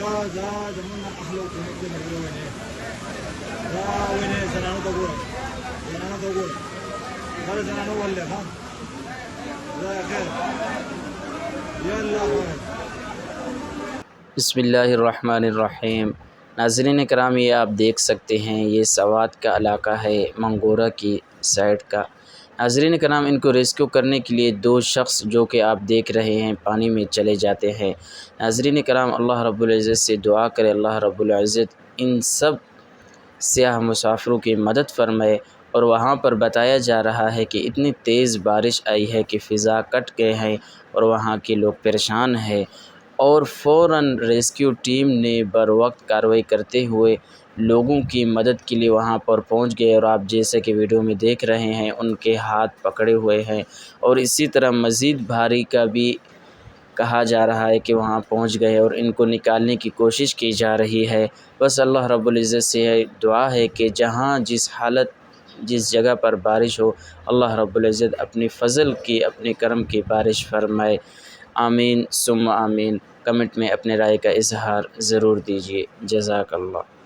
بسم اللہ الرحمن الرحیم۔ ناظرین کرام، یہ آپ دیکھ سکتے ہیں یہ سوات کا علاقہ ہے، منگورہ کی سائڈ کا۔ ناظرین کرام، ان کو ریسکیو کرنے کے لیے دو شخص جو کہ آپ دیکھ رہے ہیں پانی میں چلے جاتے ہیں۔ ناظرین کرام، اللہ رب العزت سے دعا کرے اللہ رب العزت ان سب سیاح مسافروں کی مدد فرمائے۔ اور وہاں پر بتایا جا رہا ہے کہ اتنی تیز بارش آئی ہے کہ فضا کٹ گئے ہیں اور وہاں کے لوگ پریشان ہیں، اور فوراً ریسکیو ٹیم نے بروقت کارروائی کرتے ہوئے لوگوں کی مدد کے لیے وہاں پر پہنچ گئے، اور آپ جیسے کہ ویڈیو میں دیکھ رہے ہیں ان کے ہاتھ پکڑے ہوئے ہیں، اور اسی طرح مزید بھاری کا بھی کہا جا رہا ہے کہ وہاں پہنچ گئے اور ان کو نکالنے کی کوشش کی جا رہی ہے۔ بس اللہ رب العزت سے دعا ہے کہ جہاں جس جگہ پر بارش ہو، اللہ رب العزت اپنی فضل کی، اپنے کرم کی بارش فرمائے۔ آمین ثم آمین۔ کمنٹ میں اپنے رائے کا اظہار ضرور دیجیے۔ جزاک اللہ۔